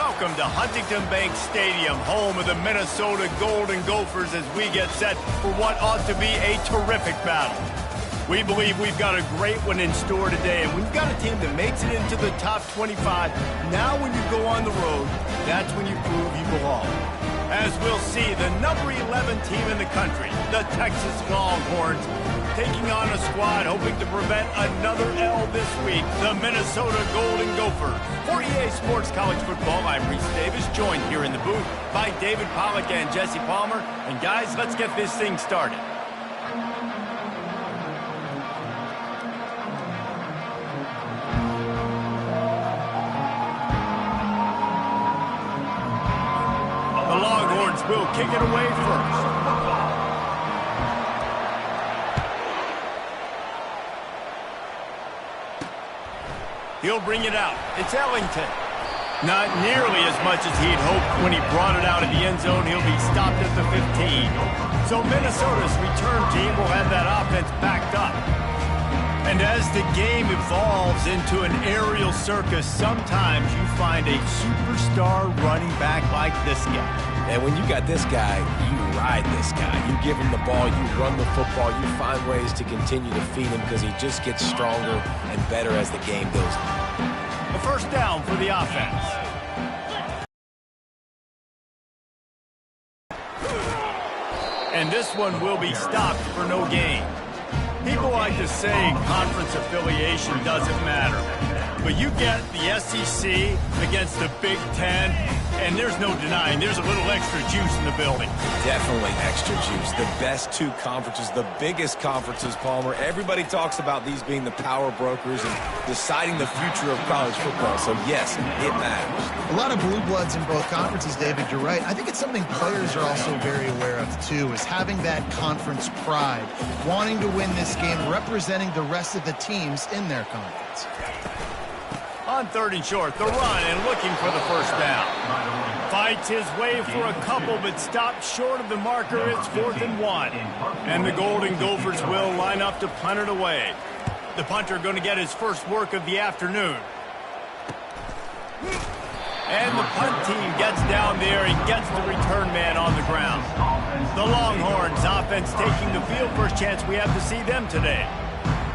Welcome to Huntington Bank Stadium, home of the Minnesota Golden Gophers, as we get set for what ought to be a terrific battle. We believe we've got a great one in store today, and we've got a team that makes it into the top 25. Now when you go on the road, that's when you prove you belong. As we'll see, the number 11 team in the country, the Texas Longhorns, taking on a squad hoping to prevent another L this week, the Minnesota Golden Gophers. For EA Sports College Football, I'm Reese Davis, joined here in the booth by David Pollack and Jesse Palmer. And guys, let's get this thing started. The Longhorns will kick it away first. He'll bring it out. It's Ellington. Not nearly as much as he'd hoped when he brought it out of the end zone. He'll be stopped at the 15. So Minnesota's return team will have that offense backed up. And as the game evolves into an aerial circus, sometimes you find a superstar running back like this guy. And when you got this guy, you ride this guy. You give him the ball, you run the football, you find ways to continue to feed him because he just gets stronger and better as the game goes on. A first down for the offense. And this one will be stopped for no gain. People like to say conference affiliation doesn't matter. But you get the SEC against the Big Ten, and there's no denying there's a little extra juice in the building. Definitely extra juice. The best two conferences, the biggest conferences, Palmer. Everybody talks about these being the power brokers and deciding the future of college football. So, yes, it matters. A lot of blue bloods in both conferences, David. You're right. I think it's something players are also very aware of, too, is having that conference pride, wanting to win this game, representing the rest of the teams in their conference. On third and short, the run and looking for the first down. Fights his way for a couple, but stopped short of the marker. It's 4th and 1. And the Golden Gophers will line up to punt it away. The punter going to get his first work of the afternoon. And the punt team gets down there and gets the return man on the ground. The Longhorns offense taking the field. First chance we have to see them today.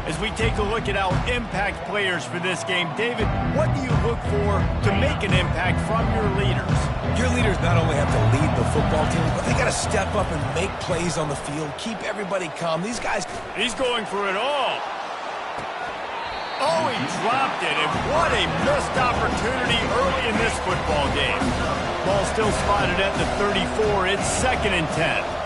As we take a look at our impact players for this game, David, what do you look for to make an impact from your leaders? Your leaders not only have to lead the football team, but they got to step up and make plays on the field, keep everybody calm. These guys... He's going for it all. Oh, he dropped it, and what a missed opportunity early in this football game. Ball still spotted at the 34. It's 2nd and 10.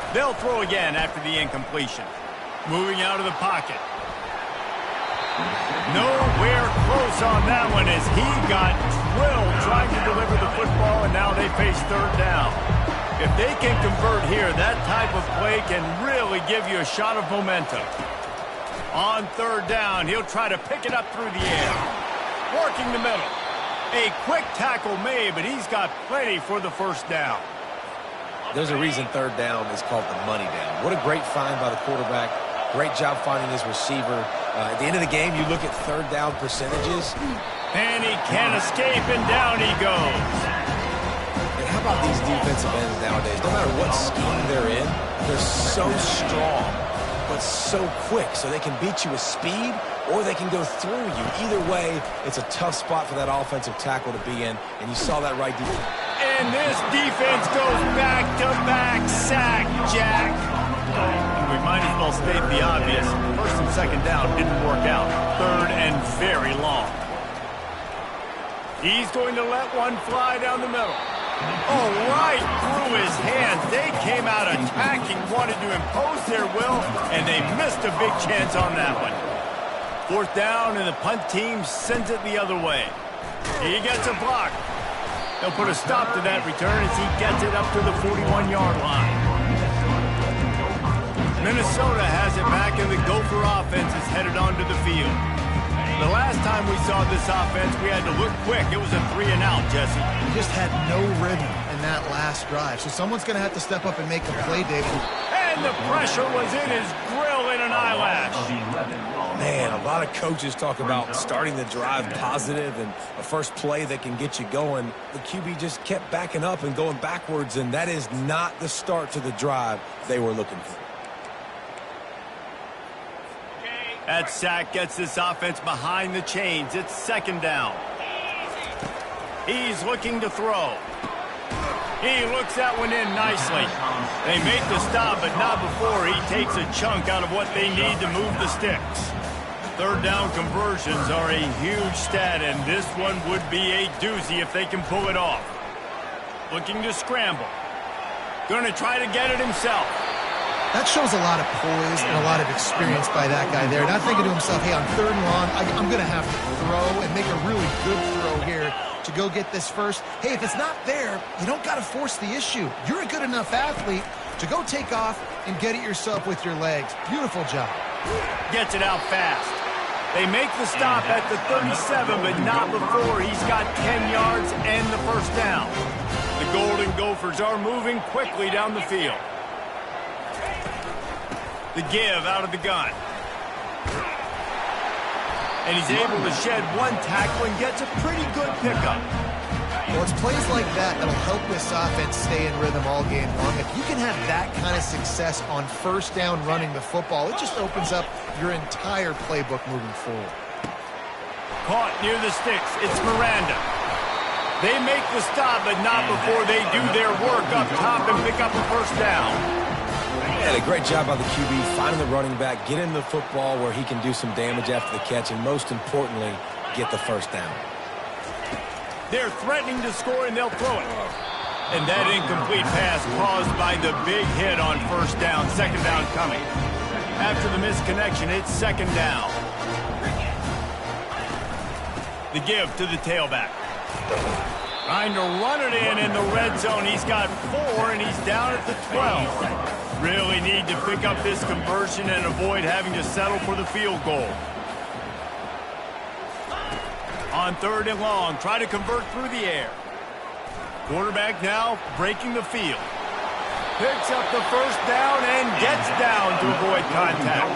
They'll throw again after the incompletion. Moving out of the pocket. Nowhere close on that one as he got drilled trying to deliver the football, and now they face third down. If they can convert here, that type of play can really give you a shot of momentum. On third down, he'll try to pick it up through the air. Working the middle. A quick tackle made, but he's got plenty for the first down. There's a reason third down is called the money down. What a great find by the quarterback. Great job finding his receiver. At the end of the game, you look at third down percentages. And he can't escape, and down he goes. And how about these defensive ends nowadays? No matter what scheme they're in, they're so strong, but so quick. So they can beat you with speed, or they can go through you. Either way, it's a tough spot for that offensive tackle to be in, and you saw that right defense. And this defense goes back-to-back sack, Jack. And we might as well state the obvious. First and second down didn't work out. Third and very long. He's going to let one fly down the middle. Oh, right through his hands. They came out attacking, wanted to impose their will, and they missed a big chance on that one. Fourth down, and the punt team sends it the other way. He gets a block. They'll put a stop to that return as he gets it up to the 41-yard line. Minnesota has it back, and the Gopher offense is headed onto the field. The last time we saw this offense, we had to look quick. It was a 3-and-out, Jesse. We just had no rhythm in that last drive. So someone's going to have to step up and make a play, David. And And the pressure was in his grill in an eyelash. Man, a lot of coaches talk about starting the drive positive and a first play that can get you going. The QB just kept backing up and going backwards, and that is not the start to the drive they were looking for. That sack gets this offense behind the chains. It's second down. He's looking to throw. He looks that one in nicely. They make the stop, but not before he takes a chunk out of what they need to move the sticks. Third down conversions are a huge stat, and this one would be a doozy if they can pull it off. Looking to scramble. Going to try to get it himself. That shows a lot of poise and a lot of experience by that guy there. Not thinking to himself, hey, on third and long, I'm going to have to throw and make a really good throw here to go get this first. Hey, if it's not there, you don't got to force the issue. You're a good enough athlete to go take off and get it yourself with your legs. Beautiful job. Gets it out fast. They make the stop at the 37, but not before he's got 10 yards and the first down. The Golden Gophers are moving quickly down the field. The give out of the gun. And he's able to shed one tackle and gets a pretty good pickup. Well, it's plays like that that'll help this offense stay in rhythm all game long. If you can have that kind of success on first down running the football, it just opens up your entire playbook moving forward. Caught near the sticks. It's Miranda. They make the stop, but not before they do their work up top and pick up a first down. Yeah, a great job by the QB, finding the running back, getting the football where he can do some damage after the catch, and most importantly, get the first down. They're threatening to score, and they'll throw it. And that incomplete pass caused by the big hit on first down. Second down coming. After the misconnection, it's second down. The give to the tailback. Trying to run it in the red zone. He's got 4, and he's down at the 12. Really need to pick up this conversion and avoid having to settle for the field goal. On third and long, try to convert through the air. Quarterback now breaking the field. Picks up the first down and gets down to avoid contact.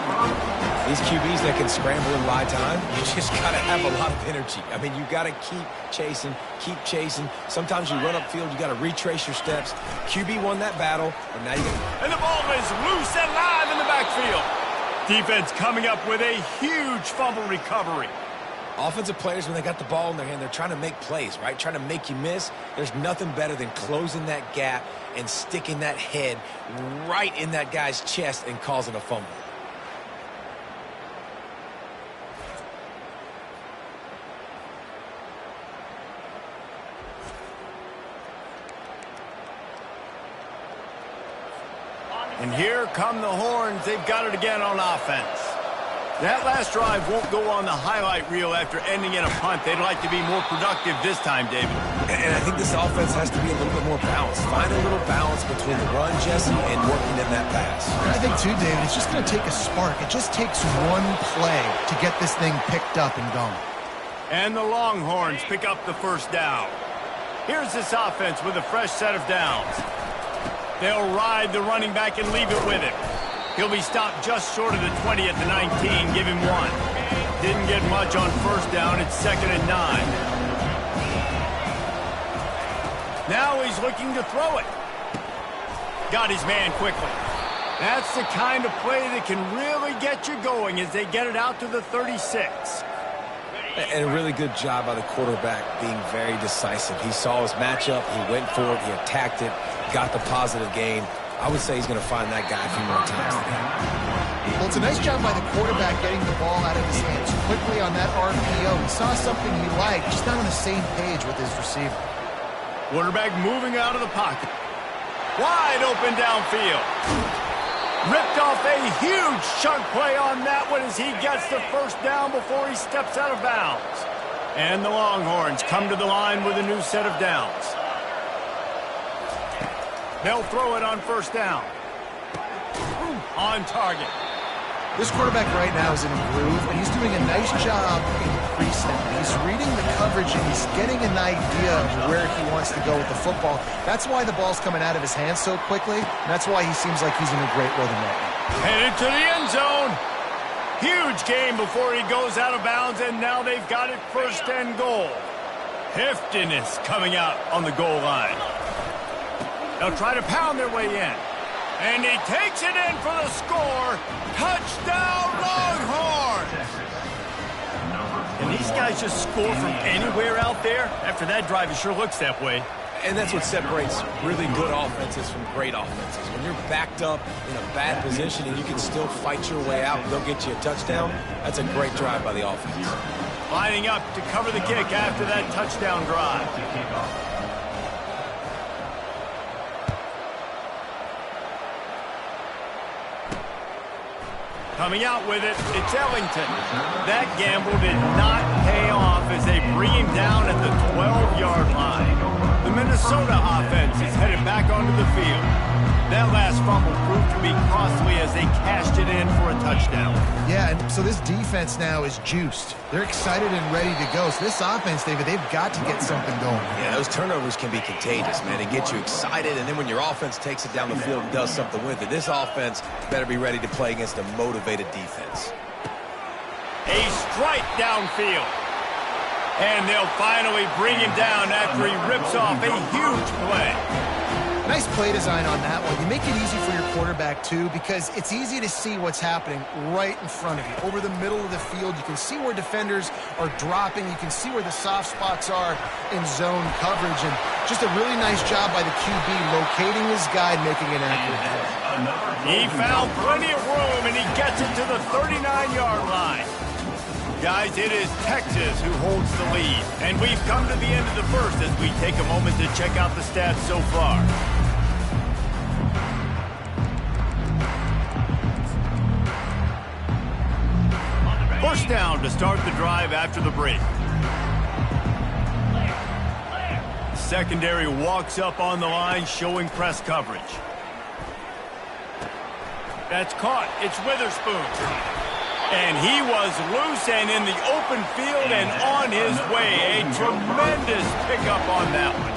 These QBs that can scramble in live time, you just got to have a lot of energy. I mean, you got to keep chasing, keep chasing. Sometimes you run upfield, you got to retrace your steps. QB won that battle, and now you got. And the ball is loose and live in the backfield. Defense coming up with a huge fumble recovery. Offensive players, when they got the ball in their hand, they're trying to make plays, right? Trying to make you miss. There's nothing better than closing that gap and sticking that head right in that guy's chest and causing a fumble. And here come the horns. They've got it again on offense. That last drive won't go on the highlight reel after ending in a punt. They'd like to be more productive this time, David. And I think this offense has to be a little bit more balanced. Find a little balance between the run, Jesse, and working in that pass. I think, too, David, it's just going to take a spark. It just takes one play to get this thing picked up and going. And the Longhorns pick up the first down. Here's this offense with a fresh set of downs. They'll ride the running back and leave it with him. He'll be stopped just short of the 20 at the 19. Give him 1. Didn't get much on first down. It's second and 9. Now he's looking to throw it. Got his man quickly. That's the kind of play that can really get you going as they get it out to the 36. And a really good job by the quarterback being very decisive. He saw his matchup. He went for it. He attacked it. Got the positive gain. I would say he's going to find that guy a few more times. Well, it's a nice job by the quarterback getting the ball out of his hands quickly on that RPO. He saw something he liked, just not on the same page with his receiver. Quarterback moving out of the pocket. Wide open downfield. Ripped off a huge chunk play on that one as he gets the first down before he steps out of bounds. And the Longhorns come to the line with a new set of downs. They'll throw it on first down. On target. This quarterback right now is in a groove, and he's doing a nice job in pre-snap. He's reading the coverage, and he's getting an idea of where he wants to go with the football. That's why the ball's coming out of his hands so quickly, and that's why he seems like he's in a great rhythm right now. Headed to the end zone. Huge game before he goes out of bounds, and now they've got it first and goal. Heftiness coming out on the goal line. They'll try to pound their way in. And he takes it in for the score. Touchdown, Longhorns! And these guys just score from anywhere out there? After that drive, it sure looks that way. And that's what separates really good offenses from great offenses. When you're backed up in a bad position and you can still fight your way out and go get you a touchdown, that's a great drive by the offense. Lining up to cover the kick after that touchdown drive. Coming out with it, it's Ellington. That gamble did not pay off as they bring him down at the 12-yard line. The Minnesota offense is headed back onto the field. That last fumble proved to be costly as they cashed it in for a touchdown. Yeah, and so this defense now is juiced. They're excited and ready to go. So this offense, David, they've got to get something going. Yeah, those turnovers can be contagious, man. They get you excited, and then when your offense takes it down the field and does something with it, this offense better be ready to play against a motivated defense. A strike downfield. And they'll finally bring him down after he rips off a huge play. Nice play design on that one. You make it easy for your quarterback, too, because it's easy to see what's happening right in front of you. Over the middle of the field, you can see where defenders are dropping. You can see where the soft spots are in zone coverage. And just a really nice job by the QB locating his guy and making an accurate throw. He found plenty of room, and he gets it to the 39-yard line. Guys, it is Texas who holds the lead. And we've come to the end of the first as we take a moment to check out the stats so far. First down to start the drive after the break. Secondary walks up on the line, showing press coverage. That's caught. It's Witherspoon. And he was loose and in the open field and on his way. A tremendous pickup on that one.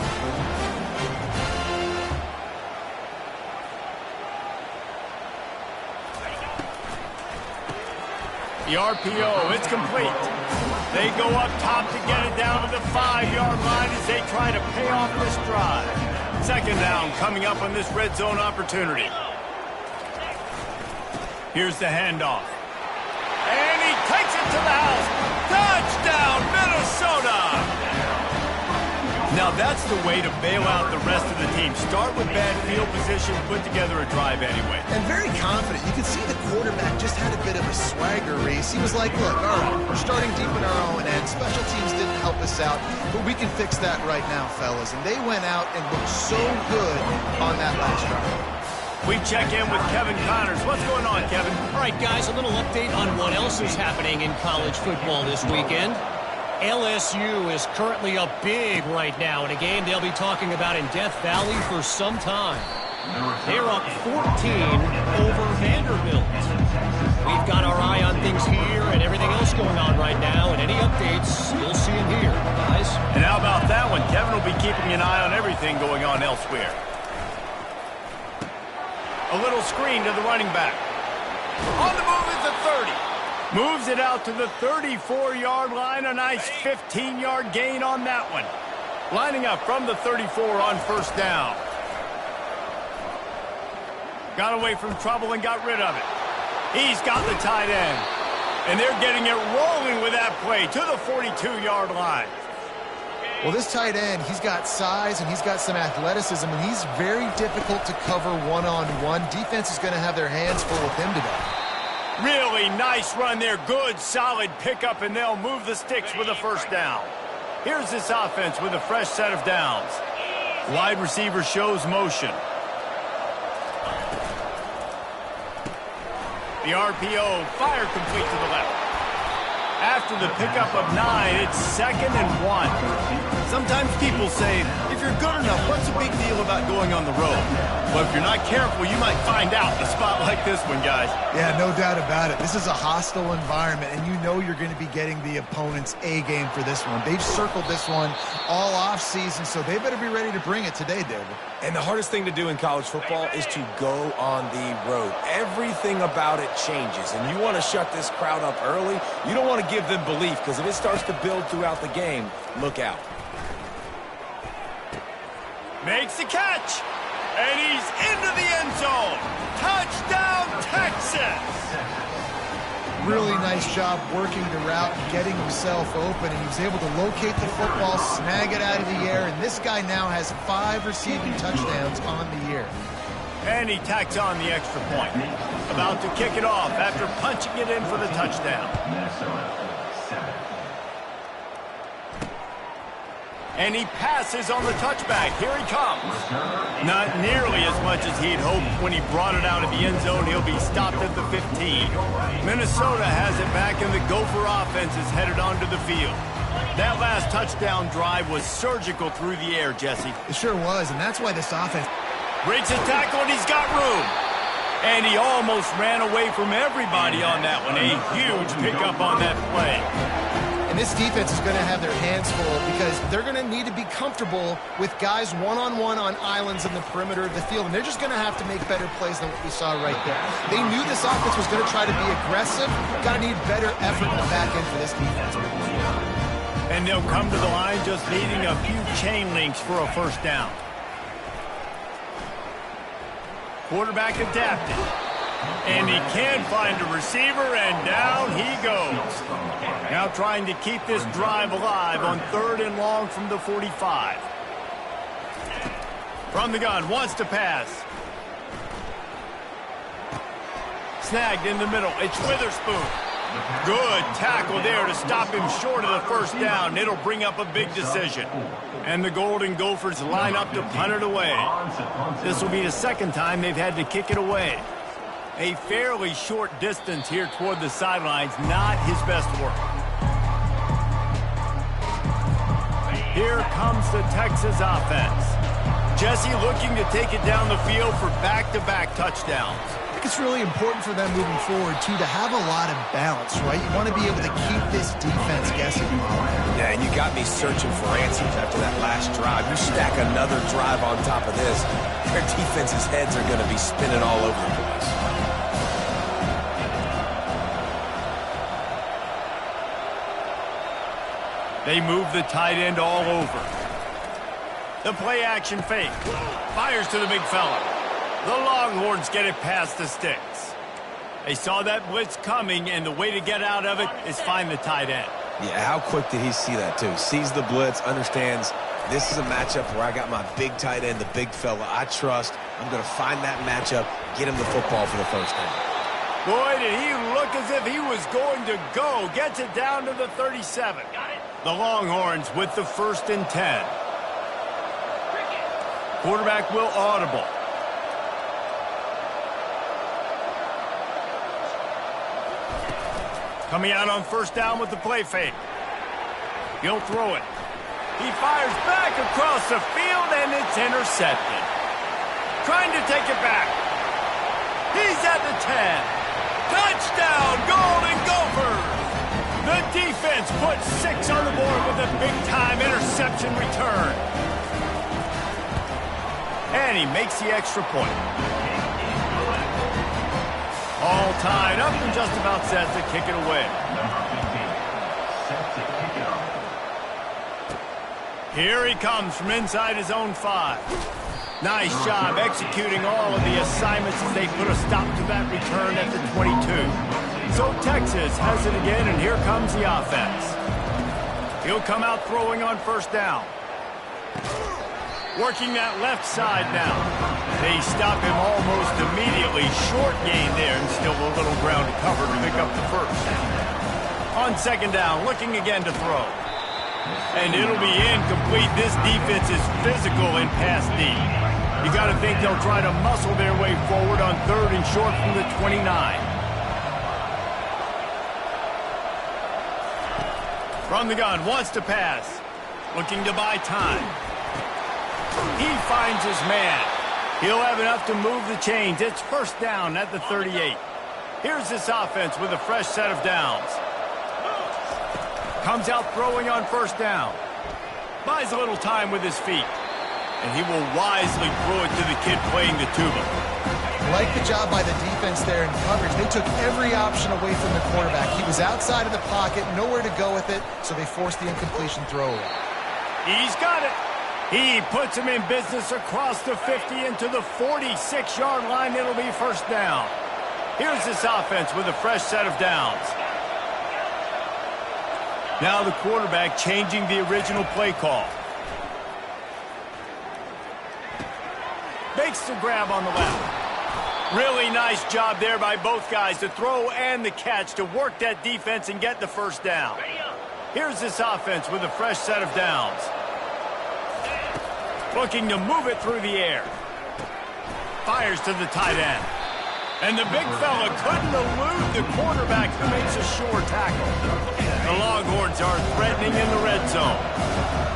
The RPO, it's complete. They go up top to get it down to the 5-yard line as they try to pay off this drive. Second down coming up on this red zone opportunity. Here's the handoff. And he takes it to the house. Touchdown, Minnesota! Now that's the way to bail out the rest of the team. Start with bad field position, put together a drive anyway. And very confident. You can see the quarterback just had a bit of a swagger race. He was like, look, all right, we're starting deep in our own end. Special teams didn't help us out, but we can fix that right now, fellas. And they went out and looked so good on that last drive. We check in with Kevin Connors. What's going on, Kevin? All right, guys, a little update on what else is happening in college football this weekend. LSU is currently up big right now in a game they'll be talking about in Death Valley for some time. They're up 14 over Vanderbilt. We've got our eye on things here and everything else going on right now, and any updates, you'll see them here, guys. And how about that one? Kevin will be keeping an eye on everything going on elsewhere. A little screen to the running back. On the move is the 30. Moves it out to the 34-yard line. A nice 15-yard gain on that one. Lining up from the 34 on first down. Got away from trouble and got rid of it. He's got the tight end. And they're getting it rolling with that play to the 42-yard line. Well, this tight end, he's got size and he's got some athleticism, and he's very difficult to cover one-on-one. Defense is going to have their hands full with him today. Really nice run there. Good, solid pickup, and they'll move the sticks with a first down. Here's this offense with a fresh set of downs. Wide receiver shows motion. The RPO, fire complete to the left. After the pickup of 9, it's 2nd and 1. Sometimes people say, if you're good enough, what's the big deal? feel about going on the road. But if you're not careful, you might find out in a spot like this one, guys. Yeah, no doubt about it. This is a hostile environment, and you know you're going to be getting the opponent's A game for this one. They've circled this one all off season, so they better be ready to bring it today, David. And the hardest thing to do in college football is to go on the road. Everything about it changes, and you want to shut this crowd up early. You don't want to give them belief, because if it starts to build throughout the game, look out. Makes the catch, and he's into the end zone. Touchdown, Texas! Really nice job working the route and getting himself open, and he was able to locate the football, snag it out of the air, and this guy now has 5 receiving touchdowns on the year. And he tacks on the extra point. About to kick it off after punching it in for the touchdown. And he passes on the touchback. Here he comes. Not nearly as much as he'd hoped when he brought it out of the end zone. He'll be stopped at the 15. Minnesota has it back, and the Gopher offense is headed onto the field. That last touchdown drive was surgical through the air, Jesse. It sure was, and that's why this offense... Breaks a tackle, and he's got room. And he almost ran away from everybody on that one. A huge pickup on that play. And this defense is going to have their hands full because they're going to need to be comfortable with guys one-on-one on islands in the perimeter of the field. And they're just going to have to make better plays than what we saw right there. They knew this offense was going to try to be aggressive. Got to need better effort in the back end for this defense. And they'll come to the line just needing a few chain links for a first down. Quarterback adapted. And he can find a receiver, and down he goes. Now trying to keep this drive alive on 3rd and long from the 45. From the gun, wants to pass. Snagged in the middle. It's Witherspoon. Good tackle there to stop him short of the first down. It'll bring up a big decision. And the Golden Gophers line up to punt it away. This will be the second time they've had to kick it away. A fairly short distance here toward the sidelines, not his best work. Here comes the Texas offense. Jesse looking to take it down the field for back-to-back touchdowns. I think it's really important for them moving forward, too, to have a lot of balance, right? You want to be able to keep this defense guessing. Yeah, and you got me searching for answers after that last drive. You stack another drive on top of this, their defense's heads are going to be spinning all over the place. They move the tight end all over. The play action fake. Fires to the big fella. The Longhorns get it past the sticks. They saw that blitz coming, and the way to get out of it is find the tight end. Yeah, how quick did he see that, too? Sees the blitz, understands this is a matchup where I got my big tight end, the big fella I trust. I'm going to find that matchup, get him the football for the first down. Boy, did he look as if he was going to go. Gets it down to the 37. The Longhorns with the 1st and 10. Quarterback will audible. Coming out on first down with the play fake. He'll throw it. He fires back across the field, and it's intercepted. Trying to take it back. He's at the 10. Touchdown, Golden Gophers! The defense puts 6 on the board with a big-time interception return. And he makes the extra point. All tied up and just about set to kick it away. Here he comes from inside his own 5. Nice job executing all of the assignments as they put a stop to that return at the 22. So Texas has it again, and here comes the offense. He'll come out throwing on first down. Working that left side now. They stop him almost immediately. Short gain there, and still a little ground to cover to pick up the first. On second down, looking again to throw. And it'll be incomplete. This defense is physical in pass D. You got to think they'll try to muscle their way forward on 3rd and short from the 29. From the gun, wants to pass. Looking to buy time. He finds his man. He'll have enough to move the chains. It's first down at the 38. Here's this offense with a fresh set of downs. Comes out throwing on first down. Buys a little time with his feet. And he will wisely throw it to the kid playing the tuba. Like the job by the defense there in coverage. They took every option away from the quarterback. He was outside of the pocket, nowhere to go with it, so they forced the incompletion throw away. He's got it. He puts him in business across the 50 into the 46-yard line. It'll be first down. Here's this offense with a fresh set of downs. Now the quarterback changing the original play call. Makes the grab on the left. Really nice job there by both guys, the throw and the catch, to work that defense and get the first down. Here's this offense with a fresh set of downs. Looking to move it through the air. Fires to the tight end. And the big fella couldn't elude the quarterback, who makes a sure tackle. The Longhorns are threatening in the red zone.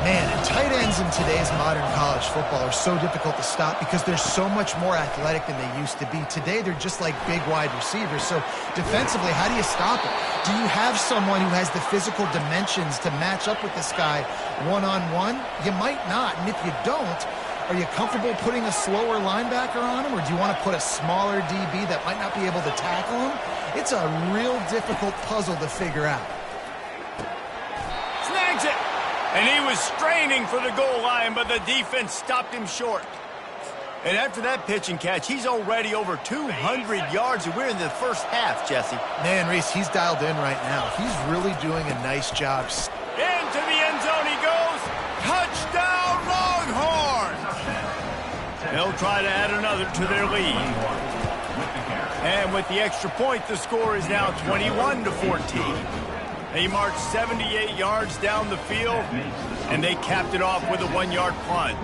Man, and tight ends in today's modern college football are so difficult to stop because they're so much more athletic than they used to be. Today, they're just like big wide receivers. So defensively, how do you stop it? Do you have someone who has the physical dimensions to match up with this guy one-on-one? You might not. And if you don't, are you comfortable putting a slower linebacker on him, or do you want to put a smaller DB that might not be able to tackle him? It's a real difficult puzzle to figure out. Snags it! And he was straining for the goal line, but the defense stopped him short. And after that pitch and catch, he's already over 200 yards, and we're in the first half, Jesse. Man, Reese, he's dialed in right now. He's really doing a nice job. Into the end zone he goes. Touchdown, Longhorns! They'll try to add another to their lead. And with the extra point, the score is now 21-14. They marched 78 yards down the field, and they capped it off with a 1-yard plunge.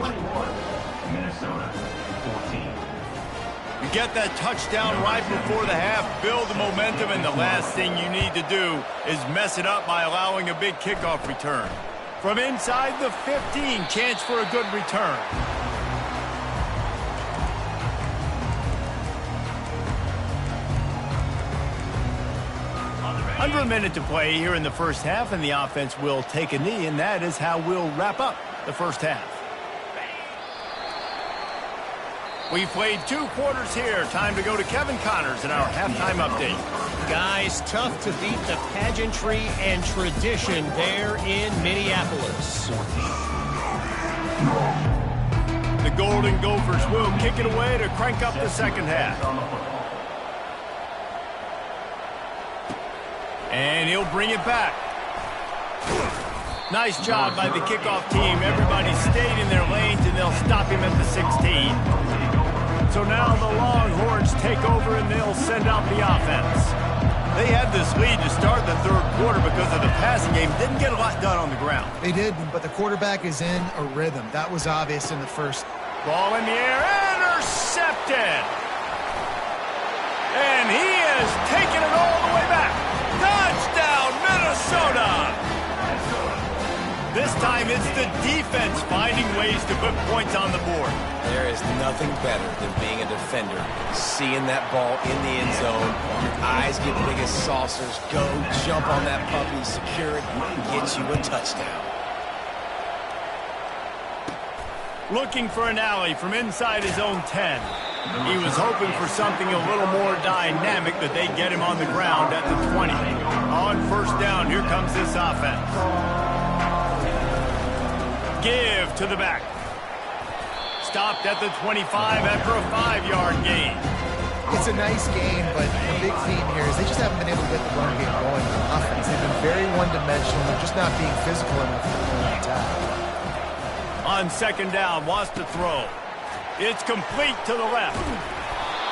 You get that touchdown right before the half, build the momentum, and the last thing you need to do is mess it up by allowing a big kickoff return. From inside the 15, chance for a good return. Under a minute to play here in the first half, and the offense will take a knee, and that is how we'll wrap up the first half. We've played 2 quarters here. Time to go to Kevin Connors in our halftime update. Guys, tough to beat the pageantry and tradition there in Minneapolis. The Golden Gophers will kick it away to crank up the second half. And he'll bring it back. Nice job by the kickoff team. Everybody stayed in their lanes, and they'll stop him at the 16. So now the Longhorns take over, and they'll send out the offense. They had this lead to start the third quarter because of the passing game. Didn't get a lot done on the ground. They did, but the quarterback is in a rhythm. That was obvious in the first. Ball in the air, intercepted. And he is taking it all the way back. Touchdown, Minnesota! This time it's the defense finding ways to put points on the board. There is nothing better than being a defender. Seeing that ball in the end zone, your eyes get big as saucers, go jump on that puppy, secure it, and get you a touchdown. Looking for an alley from inside his own 10. He was hoping for something a little more dynamic, but they get him on the ground at the 20. On first down, here comes this offense. Give to the back. Stopped at the 25 after a 5-yard gain. It's a nice game, but the big theme here is they just haven't been able to get the run game going on offense. They've been very one-dimensional. They're just not being physical enough to attack. On second down, wants to throw. It's complete to the left.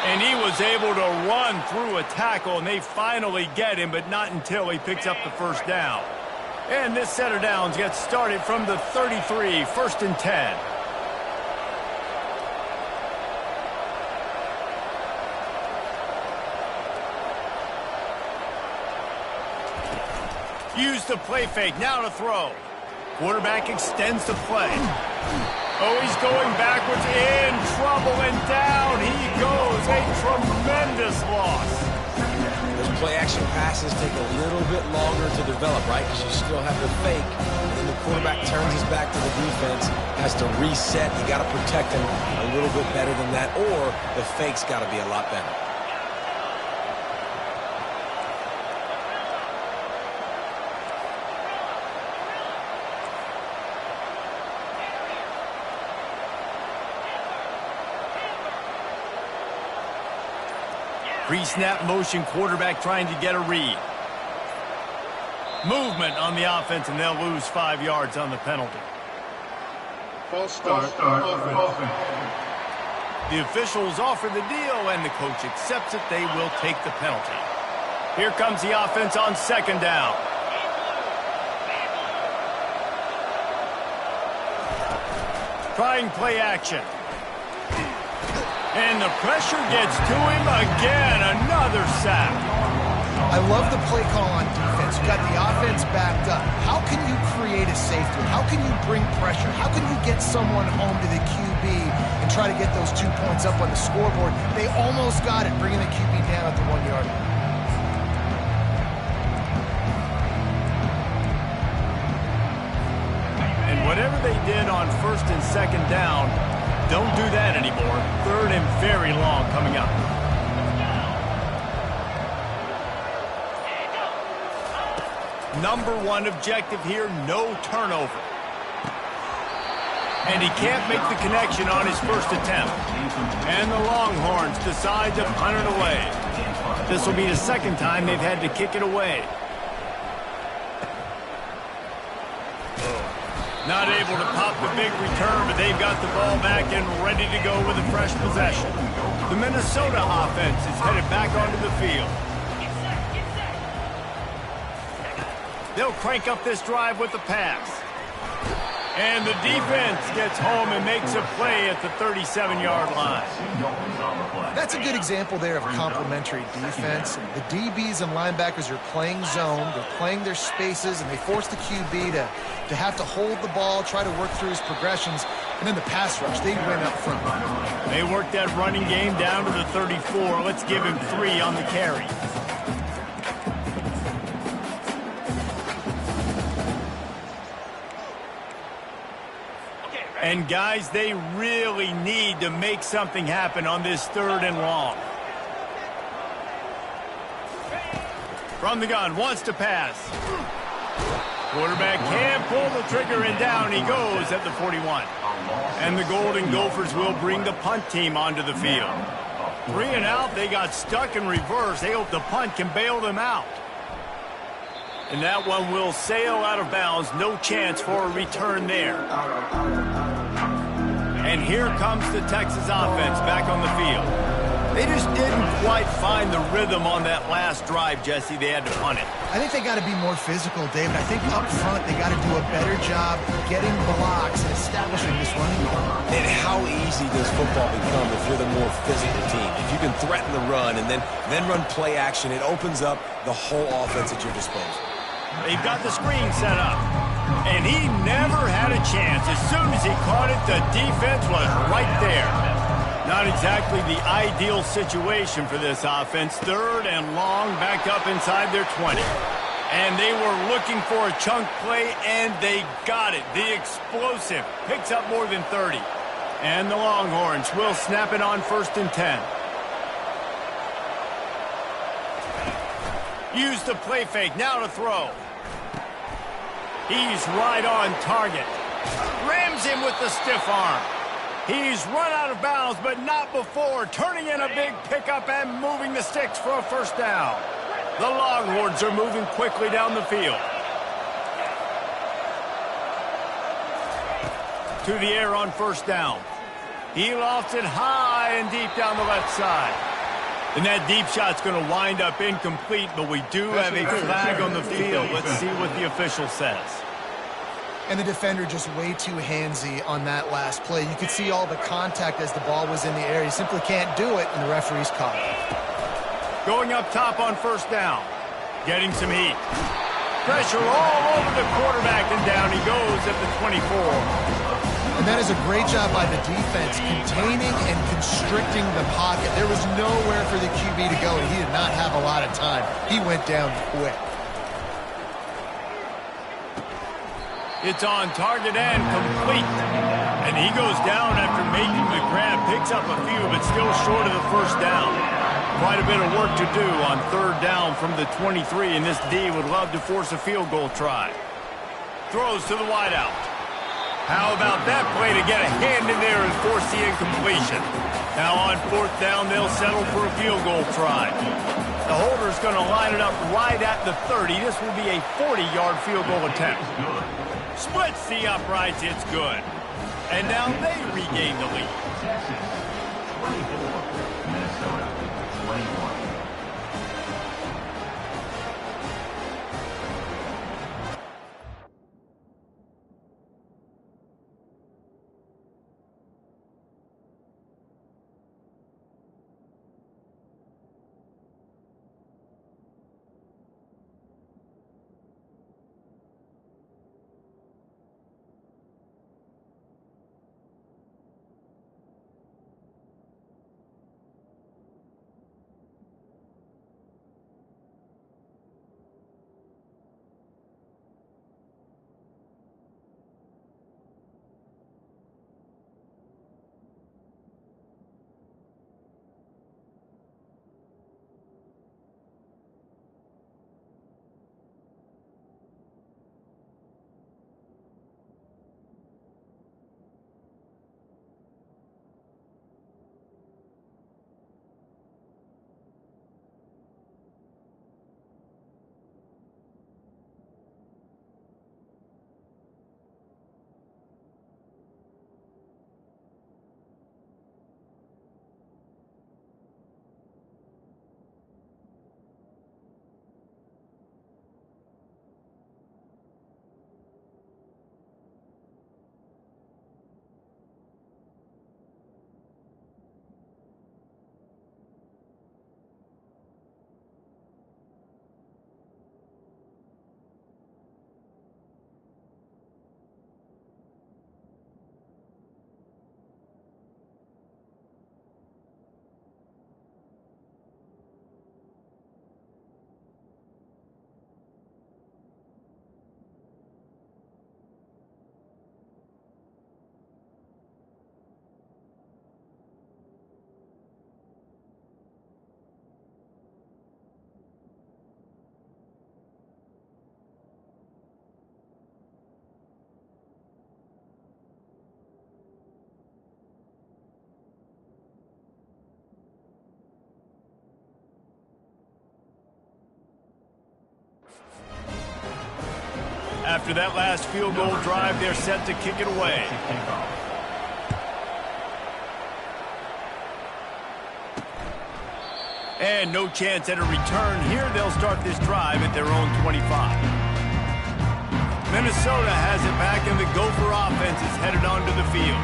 And he was able to run through a tackle, and they finally get him, but not until he picks up the first down. And this set of downs gets started from the 33, first and 10. Use the play fake, now to throw. Quarterback extends the play. Oh, he's going backwards Longhorns in trouble, and down he goes. A tremendous loss. Those play-action passes take a little bit longer to develop, right? Because you still have the fake. And then the quarterback turns his back to the defense, has to reset. You got to protect him a little bit better than that, or the fake's got to be a lot better. Pre-snap motion, quarterback trying to get a read. Movement on the offense, and they'll lose 5 yards on the penalty. False start. The officials offer the deal, and the coach accepts it. They will take the penalty. Here comes the offense on second down. Trying play action. And the pressure gets to him again. Another sack. I love the play call on defense. You got the offense backed up. How can you create a safety? How can you bring pressure? How can you get someone home to the QB and try to get those 2 points up on the scoreboard? They almost got it, bringing the QB down at the 1 yard line. And whatever they did on first and second down, don't do that anymore. Third and very long coming up. Number one objective here, no turnover. And he can't make the connection on his first attempt. And the Longhorns decide to punt it away. This will be the second time they've had to kick it away. Not able to pop the big return, but they've got the ball back and ready to go with a fresh possession. The Minnesota offense is headed back onto the field. They'll crank up this drive with the pass. And the defense gets home and makes a play at the 37-yard line. That's a good example there of complementary defense. The DBs and linebackers are playing zone, they're playing their spaces, and they force the QB to have to hold the ball, try to work through his progressions, and then the pass rush, they win up front. They work that running game down to the 34. Let's give him 3 on the carry. And guys, they really need to make something happen on this third and long. From the gun, wants to pass. Quarterback can't pull the trigger, and down he goes at the 41. And the Golden Gophers will bring the punt team onto the field. 3 and out, they got stuck in reverse. They hope the punt can bail them out. And that one will sail out of bounds. No chance for a return there. And here comes the Texas offense back on the field. They just didn't quite find the rhythm on that last drive, Jesse. They had to punt it. I think they got to be more physical, David. I think up front they got to do a better job getting blocks and establishing this running game. And how easy does football become if you're the more physical team? If you can threaten the run and then run play action, it opens up the whole offense at your disposal. They've got the screen set up. And he never had a chance. As soon as he caught it, the defense was right there. Not exactly the ideal situation for this offense. Third and long, back up inside their 20. And they were looking for a chunk play, and they got it. The explosive picks up more than 30. And the Longhorns will snap it on first and 10. Use the play fake, now to throw. He's right on target. Rams him with the stiff arm. He's run out of bounds, but not before. Turning in a big pickup and moving the sticks for a first down. The Longhorns are moving quickly down the field. To the air on first down. He lofts it high and deep down the left side. And that deep shot's going to wind up incomplete, but we do have a flag on the field. Let's see what the official says. And the defender just way too handsy on that last play. You could see all the contact as the ball was in the air. He simply can't do it, and the referee's caught it. Going up top on first down. Getting some heat. Pressure all over the quarterback, and down he goes at the 24. And And that is a great job by the defense, containing and constricting the pocket. There was nowhere for the QB to go, and he did not have a lot of time. He went down quick. It's on target and complete. And he goes down after making the grab. Picks up a few, but still short of the first down. Quite a bit of work to do on third down from the 23, and this D would love to force a field goal try. Throws to the wideout. How about that play to get a hand in there and force the incompletion? Now on fourth down, they'll settle for a field goal try. The holder's going to line it up right at the 30. This will be a 40-yard field goal attempt. Splits the uprights, it's good. And now they regain the lead. Minnesota, 21. After that last field goal drive, they're set to kick it away. And no chance at a return here. They'll start this drive at their own 25. Minnesota has it back, and the Gopher offense is headed onto the field.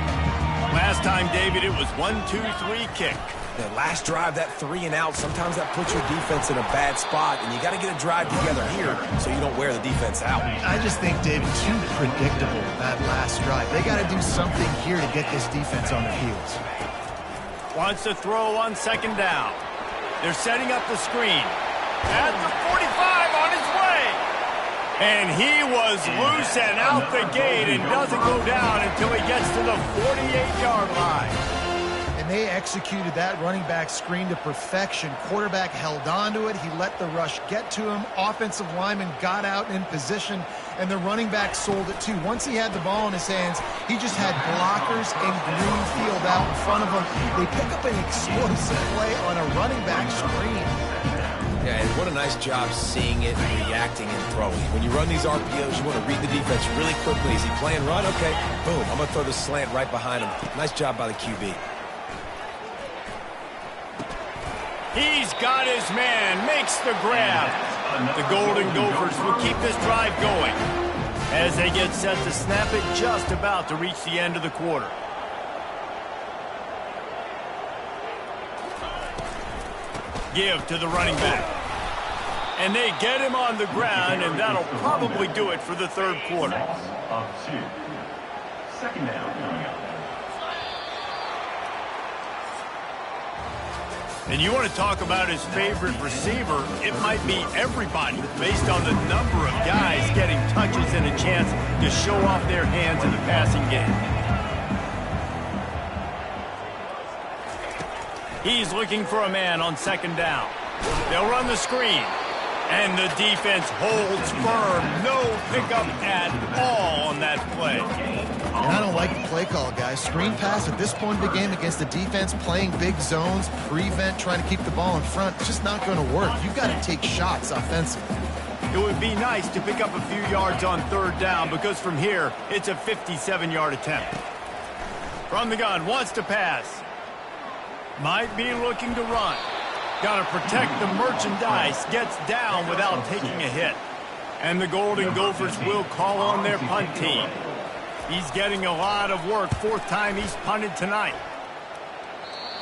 Last time, David, it was 1-2-3 kick. The last drive, that 3 and out, sometimes that puts your defense in a bad spot, and you got to get a drive together here so you don't wear the defense out. I just think, David, too predictable, that last drive. They got to do something here to get this defense on their heels. Wants to throw on second down. They're setting up the screen. At the 45, on his way. And he was loose and out the gate and doesn't go down until he gets to the 48-yard line. And they executed that running back screen to perfection. Quarterback held on to it. He let the rush get to him. Offensive lineman got out in position, and the running back sold it too. Once he had the ball in his hands, he just had blockers and green field out in front of him. They pick up an explosive play on a running back screen. Yeah, and what a nice job seeing it, reacting, and throwing. When you run these RPOs, you want to read the defense really quickly. Is he playing run? Okay, boom. I'm going to throw the slant right behind him. Nice job by the QB. He's got his man, makes the grab. The Golden Gophers will keep this drive going as they get set to snap it just about to reach the end of the quarter. Give to the running back. And they get him on the ground, and that'll probably do it for the third quarter. second down coming up. And you want to talk about his favorite receiver, it might be everybody based on the number of guys getting touches and a chance to show off their hands in the passing game. He's looking for a man on second down. They'll run the screen. And the defense holds firm. No pickup at all on that play. And I don't like the play call, guys. Screen pass at this point in the game against the defense, playing big zones, prevent, trying to keep the ball in front. It's just not going to work. You've got to take shots offensively. It would be nice to pick up a few yards on third down because from here, it's a 57-yard attempt. From the gun, wants to pass. Might be looking to run. Got to protect the merchandise. Gets down without taking a hit. And the Golden Gophers will call on their punt team. He's getting a lot of work. Fourth time he's punted tonight.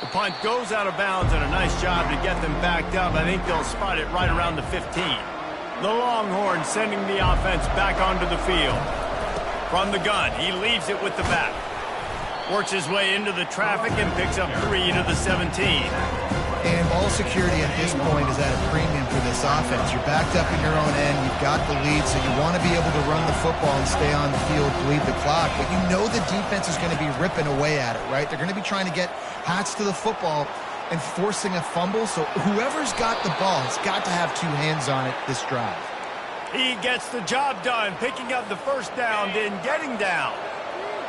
The punt goes out of bounds, and a nice job to get them backed up. I think they'll spot it right around the 15. The Longhorns sending the offense back onto the field. From the gun, he leaves it with the back. Works his way into the traffic and picks up 3 to the 17. And ball security at this point is at a premium for this offense. You're backed up in your own end. You've got the lead, so you want to be able to run the football and stay on the field, bleed the clock. But you know the defense is going to be ripping away at it, right? They're going to be trying to get hats to the football and forcing a fumble. So whoever's got the ball has got to have 2 hands on it this drive. He gets the job done, picking up the first down, then getting down.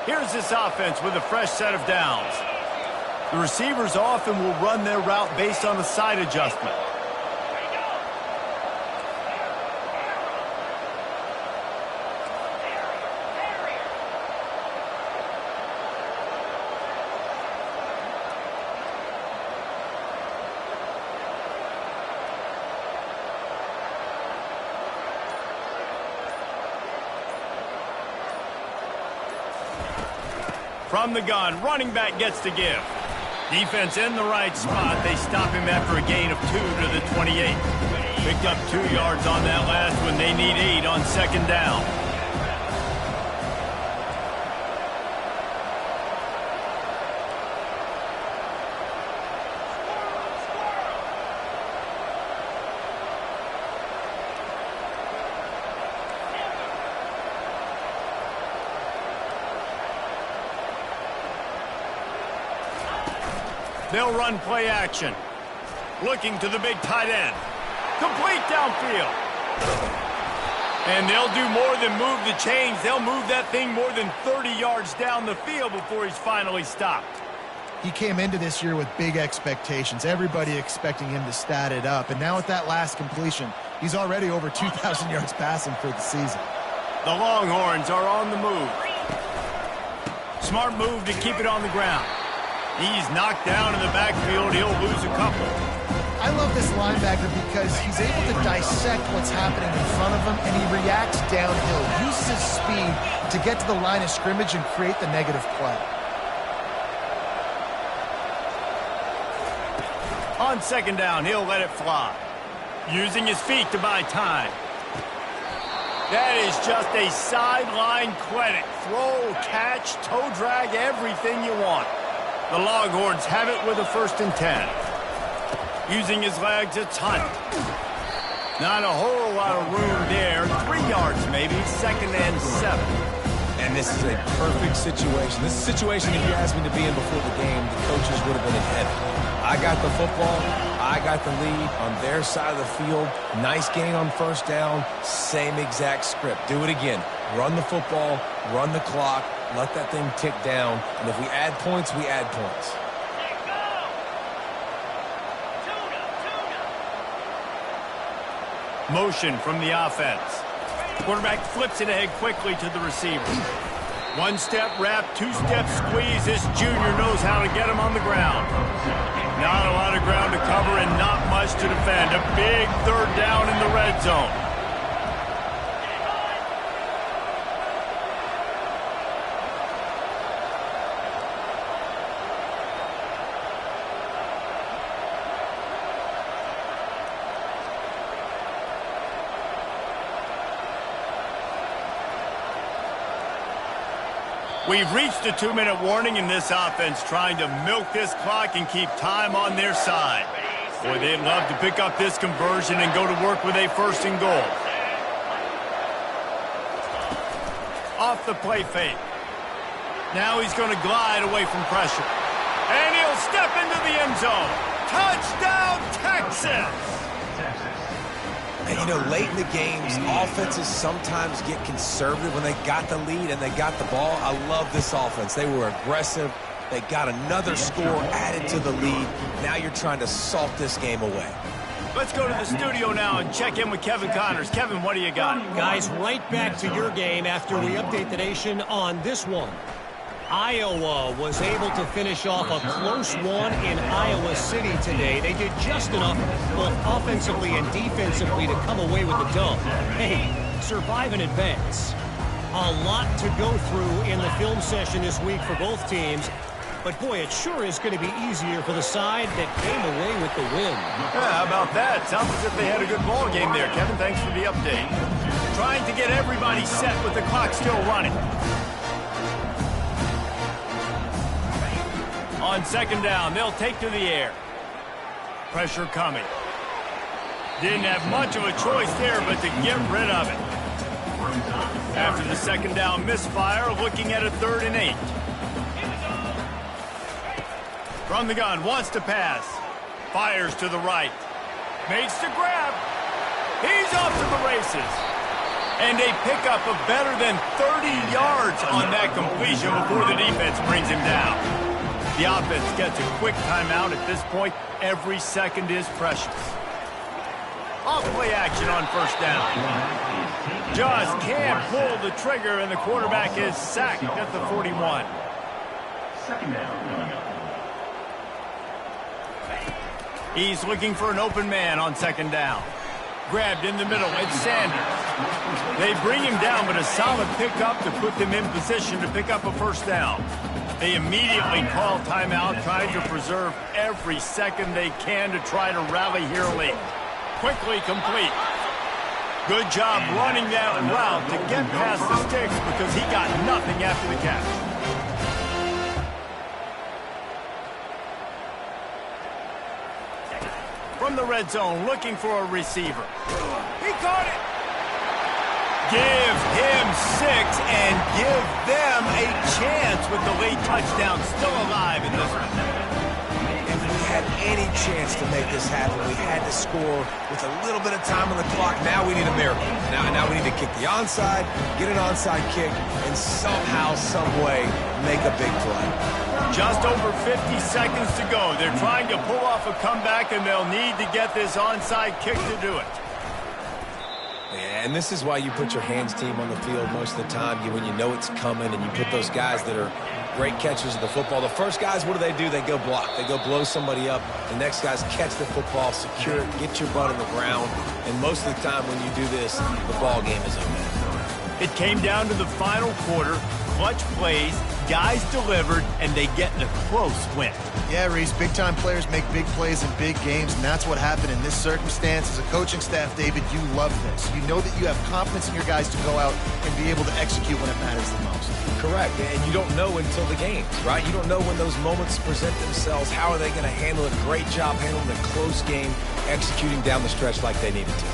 Here's this offense with a fresh set of downs. The receivers often will run their route based on a side adjustment. From the gun, running back gets to give. Defense in the right spot. They stop him after a gain of 2 to the 28. Picked up 2 yards on that last one. They need 8 on second down. They'll run play action. Looking to the big tight end. Complete downfield. And they'll do more than move the chains. They'll move that thing more than 30 yards down the field before he's finally stopped. He came into this year with big expectations. Everybody expecting him to stat it up. And now with that last completion, he's already over 2,000 yards passing for the season. The Longhorns are on the move. Smart move to keep it on the ground. He's knocked down in the backfield. He'll lose a couple. I love this linebacker because he's able to dissect what's happening in front of him, and he reacts downhill, uses his speed to get to the line of scrimmage and create the negative play. On second down, he'll let it fly. Using his feet to buy time. That is just a sideline clinic. Throw, catch, toe drag, everything you want. The Longhorns have it with a 1st and 10. Using his legs, it's Hunt. Not a whole lot of room there. 3 yards maybe, 2nd and 7. And this is a perfect situation. This is a situation if you asked me to be in before the game, the coaches would have been in heaven. I got the football. I got the lead on their side of the field. Nice gain on 1st down. Same exact script. Do it again. Run the football, run the clock, let that thing tick down. And if we add points, we add points. Motion from the offense. Quarterback flips it ahead quickly to the receiver. 1-step wrap, 2-step squeeze. This junior knows how to get him on the ground. Not a lot of ground to cover and not much to defend. A big 3rd down in the red zone. We've reached the 2-minute warning in this offense, trying to milk this clock and keep time on their side. Boy, they'd love to pick up this conversion and go to work with a 1st and goal. Off the play fake. Now he's going to glide away from pressure. And he'll step into the end zone. Touchdown, Texas! And, you know, late in the games, offenses sometimes get conservative when they got the lead and they got the ball. I love this offense. They were aggressive. They got another score added to the lead. Now you're trying to salt this game away. Let's go to the studio now and check in with Kevin Connors. Kevin, what do you got? Guys, right back to your game after we update the nation on this one. Iowa was able to finish off a close one in Iowa City today. They did just enough, both offensively and defensively, to come away with the dub. Hey, survive and advance. A lot to go through in the film session this week for both teams. But, boy, it sure is going to be easier for the side that came away with the win. Yeah, how about that? Sounds as if they had a good ball game there. Kevin, thanks for the update. Trying to get everybody set with the clock still running. On 2nd down, they'll take to the air. Pressure coming. Didn't have much of a choice there, but to get rid of it. After the 2nd down misfire, looking at a 3rd and 8. From the gun, wants to pass. Fires to the right. Makes the grab. He's off to the races. And a pickup of better than 30 yards on that completion before the defense brings him down. The offense gets a quick timeout at this point. Every second is precious. Off play action on 1st down. Just can't pull the trigger, and the quarterback is sacked at the 41. 2nd down. He's looking for an open man on 2nd down. Grabbed in the middle, it's Sanders. They bring him down, but a solid pickup to put them in position to pick up a 1st down. They immediately call timeout, trying to preserve every second they can to try to rally here late. Quickly complete. Good job running that route to get past the sticks because he got nothing after the catch. From the red zone, looking for a receiver. He caught it. Give him 6 and give them a chance with the late touchdown still alive in this one. If we had any chance to make this happen, we had to score with a little bit of time on the clock. Now we need a miracle. Now we need to kick the onside, get an onside kick, and somehow, some way, make a big play. Just over 50 seconds to go. They're trying to pull off a comeback, and they'll need to get this onside kick to do it. Yeah, and this is why you put your hands team on the field most of the time. When you know it's coming, and you put those guys that are great catchers of the football. The first guys, what do? They go block. They go blow somebody up. The next guys catch the football, secure it, get your butt on the ground. And most of the time when you do this, the ball game is over. It came down to the final quarter. Clutch plays, guys delivered, and they get in a close win. Yeah, Reese, big-time players make big plays in big games, and that's what happened in this circumstance. As a coaching staff, David, you love this. You know that you have confidence in your guys to go out and be able to execute when it matters the most. Correct, and you don't know until the games, right? You don't know when those moments present themselves. How are they going to handle it? Great job handling a close game, executing down the stretch like they needed to.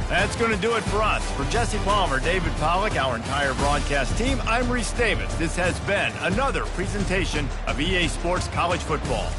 That's going to do it for us. For Jesse Palmer, David Pollack, our entire broadcast team, I'm Reese Davis. This has been another presentation of EA Sports College Football.